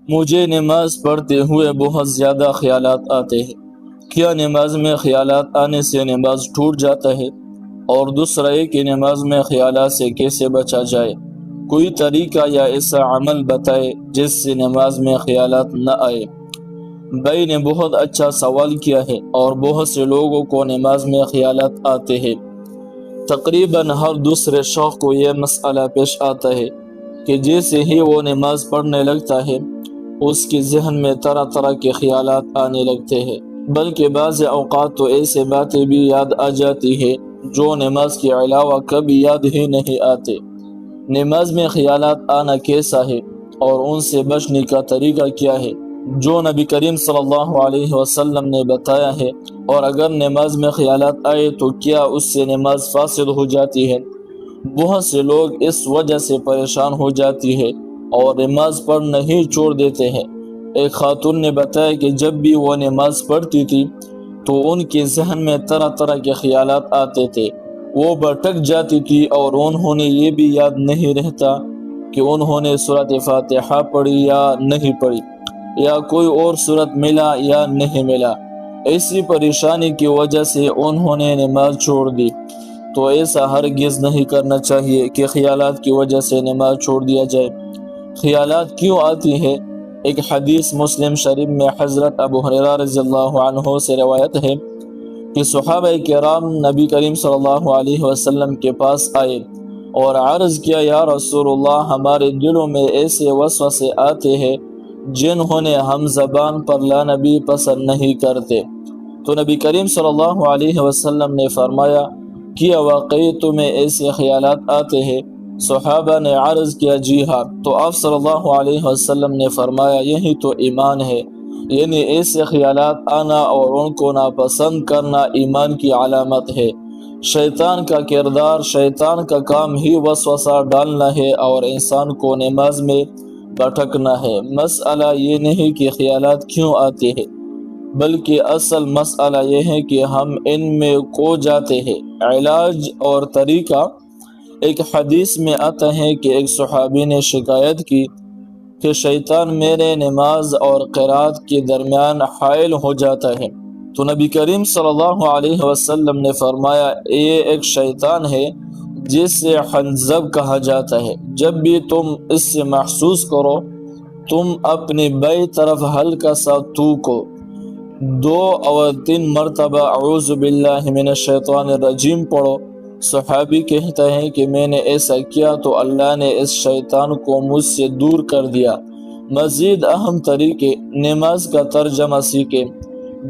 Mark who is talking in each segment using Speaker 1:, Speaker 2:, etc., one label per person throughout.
Speaker 1: مجھے نماز پڑھتے ہوئے بہت زیادہ خیالات آتے ہیں۔ کیا نماز میں خیالات آنے سے نماز ٹوٹ جاتا ہے؟ اور دوسرا یہ کہ نماز میں خیالات سے کیسے بچا جائے؟ کوئی طریقہ یا ایسا عمل بتائے جس سے نماز میں خیالات نہ آئے۔ بھائی نے بہت اچھا سوال کیا ہے، اور بہت سے لوگوں کو نماز میں خیالات آتے ہیں۔ تقریباً ہر دوسرے شخص کو یہ مسئلہ پیش آتا ہے کہ جیسے ہی وہ نماز پڑھنے لگتا ہے اس کے ذہن میں طرح طرح کے خیالات آنے لگتے ہیں، بلکہ بعض اوقات تو ایسے باتیں بھی یاد آ جاتی ہے جو نماز کے علاوہ کبھی یاد ہی نہیں آتے۔ نماز میں خیالات آنا کیسا ہے اور ان سے بچنے کا طریقہ کیا ہے، جو نبی کریم صلی اللہ علیہ وسلم نے بتایا ہے، اور اگر نماز میں خیالات آئے تو کیا اس سے نماز فاسد ہو جاتی ہے؟ بہت سے لوگ اس وجہ سے پریشان ہو جاتی ہے اور نماز پڑھنا ہی چھوڑ دیتے ہیں۔ ایک خاتون نے بتایا کہ جب بھی وہ نماز پڑھتی تھی تو ان کے ذہن میں طرح طرح کے خیالات آتے تھے، وہ بھٹک جاتی تھی اور انہوں نے یہ بھی یاد نہیں رہتا کہ انہوں نے سورۃ فاتحہ پڑھی یا نہیں پڑھی، یا کوئی اور سورت ملا یا نہیں ملا۔ ایسی پریشانی کی وجہ سے انہوں نے نماز چھوڑ دی۔ تو ایسا ہرگز نہیں کرنا چاہیے کہ خیالات کی وجہ سے نماز چھوڑ دیا جائے۔ خیالات کیوں آتی ہے؟ ایک حدیث مسلم شریف میں حضرت ابو ہریرہ رضی اللہ عنہ سے روایت ہے کہ صحابہ کرام نبی کریم صلی اللہ علیہ وسلم کے پاس آئے اور عرض کیا، یا رسول اللہ، ہمارے دلوں میں ایسے وسوسے آتے ہیں جنہوں نے ہم زبان پر لانا بھی پسند نہیں کرتے۔ تو نبی کریم صلی اللہ علیہ وسلم نے فرمایا، کیا واقعی تمہیں ایسے خیالات آتے ہیں؟ صحابہ نے عرض کیا، جی ہاں۔ تو آپ صلی اللہ علیہ وسلم نے فرمایا، یہی تو ایمان ہے، یعنی ایسے خیالات آنا اور ان کو ناپسند کرنا ایمان کی علامت ہے۔ شیطان کا کردار، شیطان کا کام ہی وسوسہ ڈالنا ہے اور انسان کو نماز میں بھٹکنا ہے۔ مسئلہ یہ نہیں کہ خیالات کیوں آتے ہیں، بلکہ اصل مسئلہ یہ ہے کہ ہم ان میں کھو جاتے ہیں۔ علاج اور طریقہ، ایک حدیث میں آتا ہے کہ ایک صحابی نے شکایت کی کہ شیطان میرے نماز اور قرات کے درمیان حائل ہو جاتا ہے۔ تو نبی کریم صلی اللہ علیہ وسلم نے فرمایا، یہ ایک شیطان ہے جسے حنظب کہا جاتا ہے۔ جب بھی تم اس سے محسوس کرو، تم اپنی بائیں طرف ہلکا سا تھوکو، 2 اور 3 مرتبہ اعوذ باللہ من الشیطان الرجیم پڑھو۔ صحابی کہتا ہے کہ میں نے ایسا کیا تو اللہ نے اس شیطان کو مجھ سے دور کر دیا۔ مزید اہم طریقے، نماز کا ترجمہ سیکھیں۔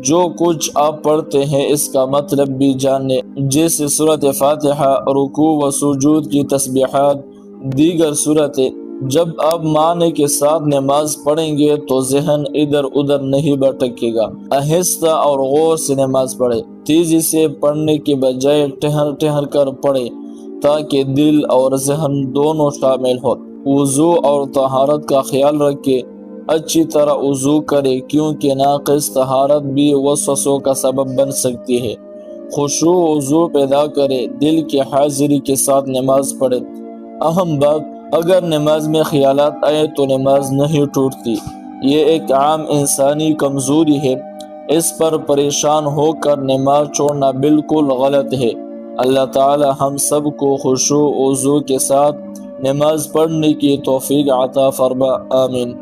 Speaker 1: جو کچھ آپ پڑھتے ہیں اس کا مطلب بھی جانیں، جیسے سورۃ فاتحہ، رکوع و سجود کی تسبیحات، دیگر سورتیں۔ جب آپ معنی کے ساتھ نماز پڑھیں گے تو ذہن ادھر ادھر نہیں بھٹکے گا۔ آہستہ اور غور سے نماز پڑھیں، تیزی سے پڑھنے کے بجائے ٹہل ٹہل کر پڑھیں تاکہ دل اور ذہن دونوں شامل ہو۔ وضو اور طہارت کا خیال رکھیں، اچھی طرح وضو کرے کیونکہ ناقص طہارت بھی وسوسوں کا سبب بن سکتی ہے۔ خشوع وضو پیدا کرے، دل کی حاضری کے ساتھ نماز پڑھے۔ اہم بات، اگر نماز میں خیالات آئے تو نماز نہیں ٹوٹتی، یہ ایک عام انسانی کمزوری ہے۔ اس پر پریشان ہو کر نماز چھوڑنا بالکل غلط ہے۔ اللہ تعالی ہم سب کو خشوع وضو کے ساتھ نماز پڑھنے کی توفیق عطا فرما، آمین۔